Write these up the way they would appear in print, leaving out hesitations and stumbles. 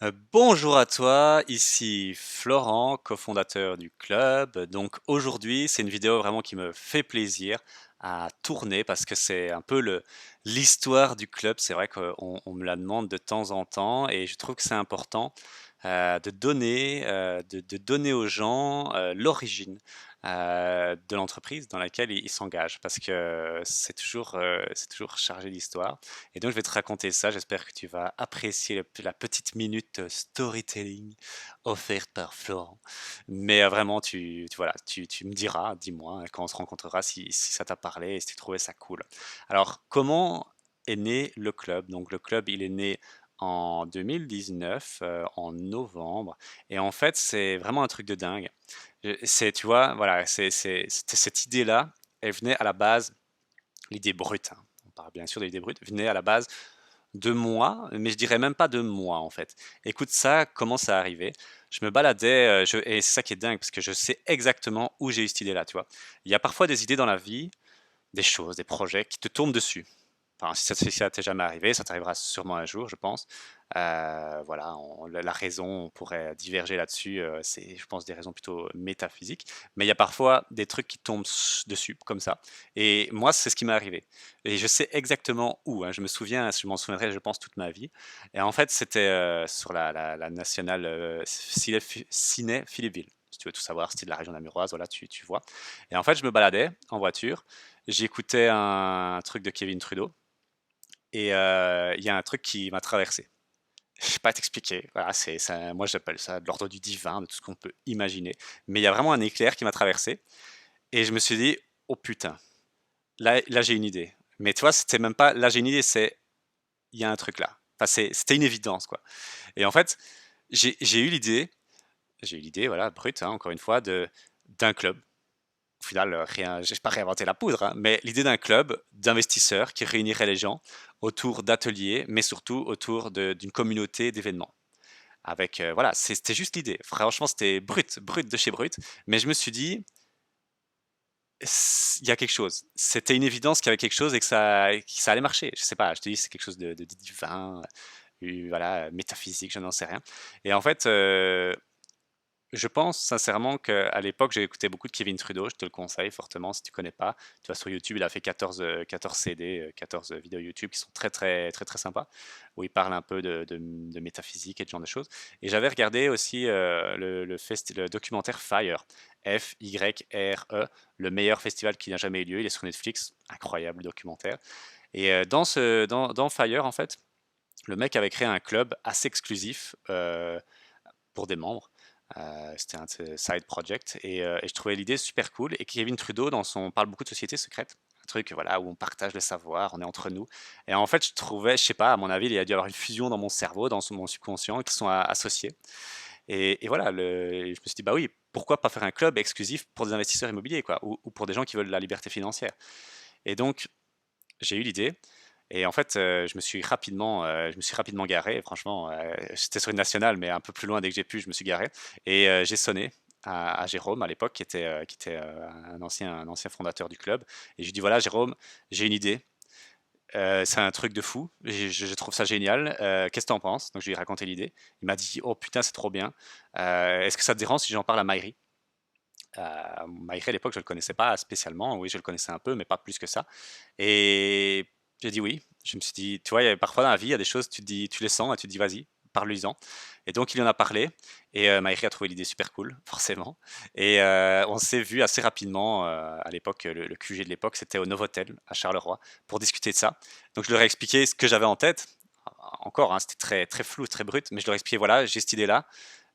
Bonjour à toi, ici Florent, cofondateur du club. Donc aujourd'hui, c'est une vidéo vraiment qui me fait plaisir à tourner parce que c'est un peu l'histoire du club. C'est vrai qu'on me la demande de temps en temps et je trouve que c'est important de donner aux gens l'origine de l'entreprise dans laquelle ils s'engagent parce que c'est toujours chargé d'histoire. Et donc, je vais te raconter ça. J'espère que tu vas apprécier la petite minute storytelling offerte par Florent. Mais vraiment, voilà, tu me diras, dis-moi, quand on se rencontrera, si ça t'a parlé et si tu trouvais ça cool. Alors, comment est né le club? Donc, le club, il est né en 2019, en novembre. Et en fait, c'est vraiment un truc de dingue. Tu vois, voilà, c'était cette idée-là, elle venait à la base, l'idée brute, hein, on parle bien sûr de l'idée brute, venait à la base de moi, mais je dirais même pas de moi en fait. Écoute ça, comment ça arrivait. Je me baladais, et c'est ça qui est dingue, parce que je sais exactement où j'ai eu cette idée-là, tu vois. Il y a parfois des idées dans la vie, des choses, des projets qui te tombent dessus. Enfin, si ça t'est jamais arrivé, ça t'arrivera sûrement un jour, je pense. Voilà, la raison, on pourrait diverger là-dessus. C'est, je pense, des raisons plutôt métaphysiques. Mais il y a parfois des trucs qui tombent dessus, comme ça. Et moi, c'est ce qui m'est arrivé. Et je sais exactement où, hein. Je me souviens, je m'en souviendrai, je pense, toute ma vie. Et en fait, c'était sur la nationale Ciné Philippeville. Si tu veux tout savoir, c'était de la région namuroise, voilà, tu vois. Et en fait, je me baladais en voiture, j'écoutais un truc de Kevin Trudeau, et il y a un truc qui m'a traversé. Je sais pas t'expliquer. Voilà, c'est ça, moi j'appelle ça de l'ordre du divin, de tout ce qu'on peut imaginer. Mais il y a vraiment un éclair qui m'a traversé et je me suis dit, oh putain, là j'ai une idée. Mais tu vois, c'était même pas, là j'ai une idée, c'est, il y a un truc là. Enfin, c'était une évidence, quoi. Et en fait, j'ai eu l'idée, voilà, brute, hein, encore une fois, d'un club. Au final, rien, j'ai pas réinventé la poudre, hein, mais l'idée d'un club d'investisseurs qui réunirait les gens autour d'ateliers, mais surtout autour d'une communauté d'événements. Avec, voilà, c'était juste l'idée. Franchement, c'était brut, brut de chez brut. Mais je me suis dit, il y a quelque chose. C'était une évidence qu'il y avait quelque chose et que ça allait marcher. Je sais pas, je te dis, c'est quelque chose de divin, voilà, métaphysique, je n'en sais rien. Et en fait, je pense sincèrement qu'à l'époque, j'ai écouté beaucoup de Kevin Trudeau, je te le conseille fortement si tu connais pas. Tu vas sur YouTube, il a fait 14 CD, 14 vidéos YouTube qui sont très très très très sympas, où il parle un peu de métaphysique et de ce genre de choses. Et j'avais regardé aussi le documentaire Fire, F-Y-R-E, le meilleur festival qui n'a jamais eu lieu. Il est sur Netflix, incroyable documentaire. Et dans Fire, en fait, le mec avait créé un club assez exclusif pour des membres. C'était un de ses side projects et je trouvais l'idée super cool. Et Kevin Trudeau, on parle beaucoup de société secrète, un truc voilà où on partage le savoir, on est entre nous. Et en fait, je trouvais, je sais pas, à mon avis, il y a dû y avoir une fusion dans mon cerveau, mon subconscient, qui sont associés. Et voilà, je me suis dit bah oui, pourquoi pas faire un club exclusif pour des investisseurs immobiliers quoi, ou pour des gens qui veulent la liberté financière. Et donc j'ai eu l'idée. Et en fait, je me suis rapidement garé. Franchement, j'étais sur une nationale, mais un peu plus loin dès que j'ai pu, je me suis garé. Et j'ai sonné à Jérôme à l'époque, qui était un ancien fondateur du club. Et je lui ai dit voilà, Jérôme, j'ai une idée. C'est un truc de fou. Je trouve ça génial. Qu'est-ce que t'en penses? Donc je lui ai raconté l'idée. Il m'a dit oh putain, c'est trop bien. Est-ce que ça te dérange si j'en parle à Maïri? Maïri à l'époque, je le connaissais pas spécialement. Oui, je le connaissais un peu, mais pas plus que ça. Et j'ai dit oui. Je me suis dit, tu vois, parfois dans la vie, il y a des choses, tu te dis, tu les sens et tu te dis, vas-y, parle-lui-en. Et donc, il en a parlé. Et Maïri a trouvé l'idée super cool, forcément. Et on s'est vu assez rapidement. À l'époque, le QG de l'époque, c'était au Novotel, à Charleroi, pour discuter de ça. Donc, je leur ai expliqué ce que j'avais en tête. Encore, hein, c'était très, très flou, très brut. Mais je leur ai expliqué, voilà, j'ai cette idée-là,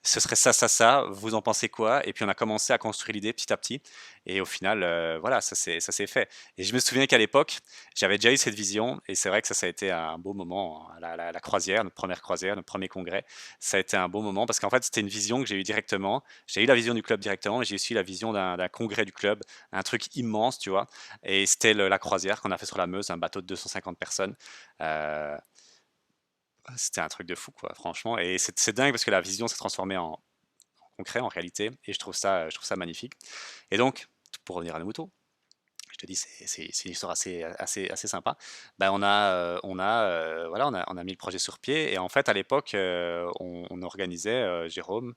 ce serait ça, ça, ça, vous en pensez quoi? Et puis on a commencé à construire l'idée petit à petit. Et au final, voilà, ça s'est fait. Et je me souviens qu'à l'époque, j'avais déjà eu cette vision. Et c'est vrai que ça a été un beau moment, hein. La croisière, notre première croisière, notre premier congrès, ça a été un beau moment parce qu'en fait, c'était une vision que j'ai eue directement. J'ai eu la vision du club directement, mais j'ai aussi eu la vision d'un congrès du club, un truc immense, tu vois. Et c'était la croisière qu'on a fait sur la Meuse, un bateau de 250 personnes. Euh, C'était un truc de fou, quoi, franchement. Et c'est dingue parce que la vision s'est transformée en concret, en réalité. Et je trouve ça magnifique. Et donc, pour revenir à nos moutons, Je te dis, c'est une histoire assez sympa. Ben, voilà, on a mis le projet sur pied et en fait, à l'époque, on organisait, Jérôme,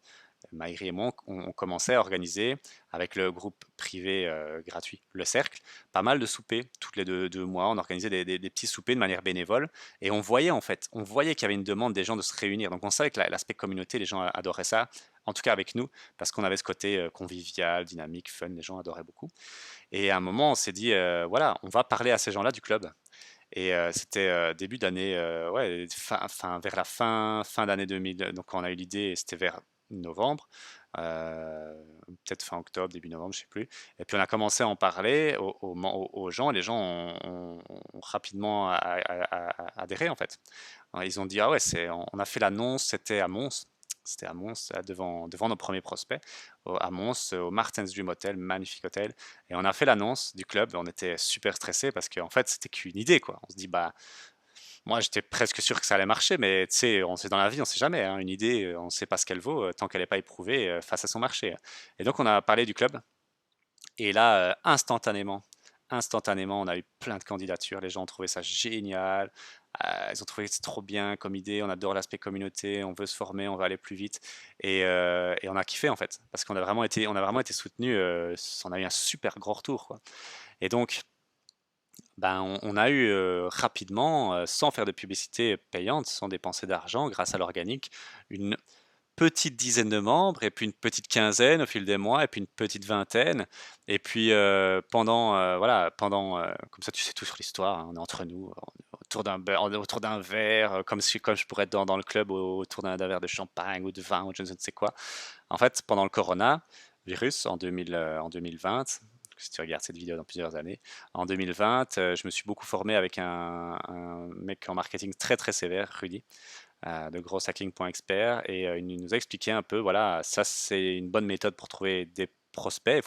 Maïri et moi, on commençait à organiser avec le groupe privé, gratuit, Le Cercle, pas mal de soupers. Toutes les 2 mois, on organisait des petits soupers de manière bénévole et on voyait, en fait, on voyait qu'il y avait une demande des gens de se réunir. Donc on savait que l'aspect communauté, les gens adoraient ça, en tout cas avec nous, parce qu'on avait ce côté, convivial, dynamique, fun, les gens adoraient beaucoup. Et à un moment, on s'est dit, voilà, on va parler à ces gens-là du club. Et c'était début d'année, ouais, vers la fin d'année 2000. Donc, quand on a eu l'idée, c'était vers novembre, peut-être fin octobre, début novembre, je sais plus. Et puis, on a commencé à en parler aux gens. Et les gens ont rapidement adhéré, en fait. Ils ont dit, ah ouais, on a fait l'annonce, c'était à Mons, devant nos premiers prospects, à Mons, au Martens Dream Hotel, magnifique hôtel. Et on a fait l'annonce du club. On était super stressés parce qu'en fait, c'était qu'une idée, quoi. On se dit, bah, moi, j'étais presque sûr que ça allait marcher, mais tu sais, on sait dans la vie, on sait jamais, hein. Une idée, on ne sait pas ce qu'elle vaut tant qu'elle n'est pas éprouvée face à son marché. Et donc, on a parlé du club. Et là, instantanément, on a eu plein de candidatures. Les gens ont trouvé ça génial. Ils ont trouvé que c'est trop bien comme idée. On adore l'aspect communauté. On veut se former. On veut aller plus vite. Et on a kiffé en fait, parce qu'on a vraiment été soutenus. On a eu un super gros retour, quoi. Et donc, ben, on a eu rapidement, sans faire de publicité payante, sans dépenser d'argent, grâce à l'organique, une petite dizaine de membres et puis une petite quinzaine au fil des mois et puis une petite vingtaine et puis, comme ça tu sais tout sur l'histoire, hein, on est entre nous, on est autour d'un verre, comme je pourrais être dans le club autour d'un verre de champagne ou de vin ou je ne sais quoi. En fait, pendant le coronavirus en 2020, si tu regardes cette vidéo dans plusieurs années, en 2020, je me suis beaucoup formé avec un mec en marketing très, très sévère, Rudy, de grosshacking.expert et il nous a expliqué un peu, voilà, ça c'est une bonne méthode pour trouver des prospects,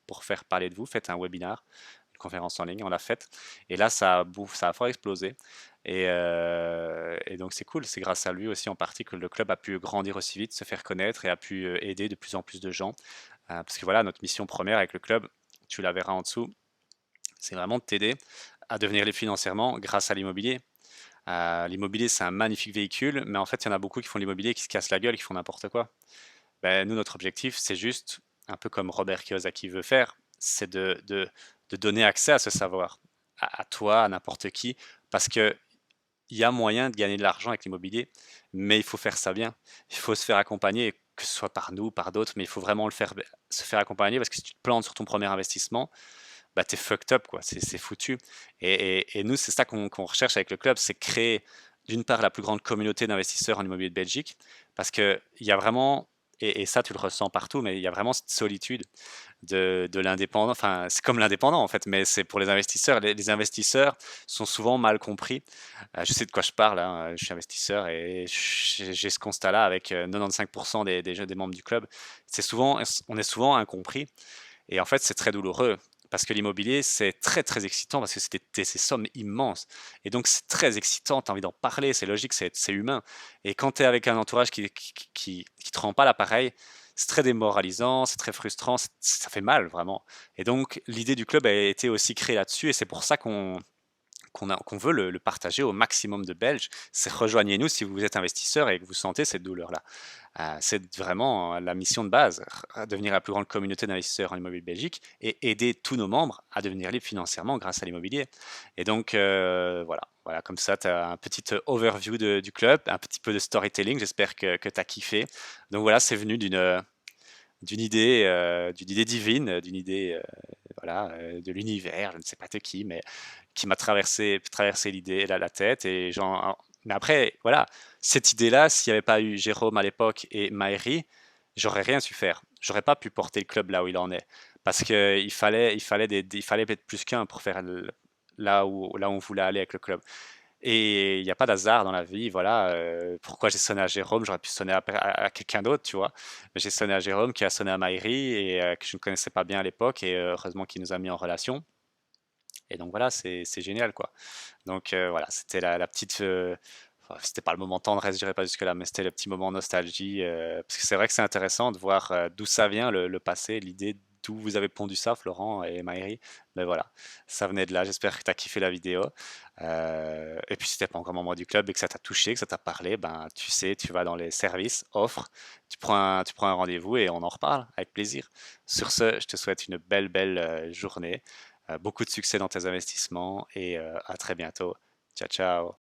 pour faire parler de vous, faites un webinar, une conférence en ligne, on l'a faite et là ça a fort explosé et donc c'est cool, c'est grâce à lui aussi en partie que le club a pu grandir aussi vite, se faire connaître et a pu aider de plus en plus de gens. Parce que voilà, notre mission première avec le club, tu la verras en dessous, c'est vraiment de t'aider à devenir libre financièrement grâce à l'immobilier. L'immobilier, c'est un magnifique véhicule, mais en fait, il y en a beaucoup qui font l'immobilier, qui se cassent la gueule, qui font n'importe quoi. Ben, nous, notre objectif, c'est juste, un peu comme Robert Kiyosaki veut faire, c'est de donner accès à ce savoir, à toi, à n'importe qui, parce que il y a moyen de gagner de l'argent avec l'immobilier, mais il faut faire ça bien. Il faut se faire accompagner, que ce soit par nous, par d'autres, mais il faut vraiment se faire accompagner, parce que si tu te plantes sur ton premier investissement, bah, t'es fucked up, quoi. C'est foutu. Et nous, c'est ça qu'on recherche avec le club, c'est créer d'une part la plus grande communauté d'investisseurs en immobilier de Belgique, parce qu'il y a vraiment, et ça tu le ressens partout, mais il y a vraiment cette solitude de l'indépendant. Enfin, c'est comme l'indépendant en fait, mais c'est pour les investisseurs. Les investisseurs sont souvent mal compris. Je sais de quoi je parle, hein. Je suis investisseur et j'ai ce constat-là avec 95% des membres du club. On est souvent incompris. Et en fait, c'est très douloureux parce que l'immobilier, c'est très très excitant parce que c'est ces sommes immenses. Et donc, c'est très excitant, tu as envie d'en parler, c'est logique, c'est humain. Et quand tu es avec un entourage qui te rend pas l'appareil, c'est très démoralisant, c'est très frustrant, ça fait mal vraiment. Et donc, l'idée du club a été aussi créée là-dessus et c'est pour ça qu'on veut le partager au maximum de Belges. C'est rejoignez-nous si vous êtes investisseur et que vous sentez cette douleur-là. C'est vraiment la mission de base, devenir la plus grande communauté d'investisseurs en immobilier Belgique et aider tous nos membres à devenir libres financièrement grâce à l'immobilier. Et donc, voilà, comme ça, tu as un petit overview du club, un petit peu de storytelling. J'espère que tu as kiffé. Donc voilà, c'est venu d'une idée divine, d'une idée voilà, de l'univers, je ne sais pas de qui, mais qui m'a traversé l'idée, la tête. Mais après, voilà, cette idée-là, s'il n'y avait pas eu Jérôme à l'époque et Maëri, j'aurais rien su faire. J'aurais pas pu porter le club là où il en est. Parce qu'il fallait être plus qu'un pour faire là où on voulait aller avec le club. Et il n'y a pas d'hasard dans la vie, voilà. Pourquoi j'ai sonné à Jérôme? J'aurais pu sonner à quelqu'un d'autre, tu vois. Mais j'ai sonné à Jérôme qui a sonné à Maïri et que je ne connaissais pas bien à l'époque et heureusement qu'il nous a mis en relation. Et donc voilà, c'est génial, quoi. Donc voilà, c'était la petite. Enfin, c'était pas le moment tendresse, je dirais pas jusque-là, mais c'était le petit moment nostalgie. Parce que c'est vrai que c'est intéressant de voir d'où ça vient le passé, l'idée d'où vous avez pondu ça, Florent et Maëri. Mais voilà, ça venait de là. J'espère que tu as kiffé la vidéo. Et puis, si t'es pas encore membre du club et que ça t'a touché, que ça t'a parlé, ben, tu sais, tu vas dans les services, offres, tu prends un rendez-vous et on en reparle avec plaisir. Sur ce, je te souhaite une belle journée, beaucoup de succès dans tes investissements et à très bientôt. Ciao, ciao.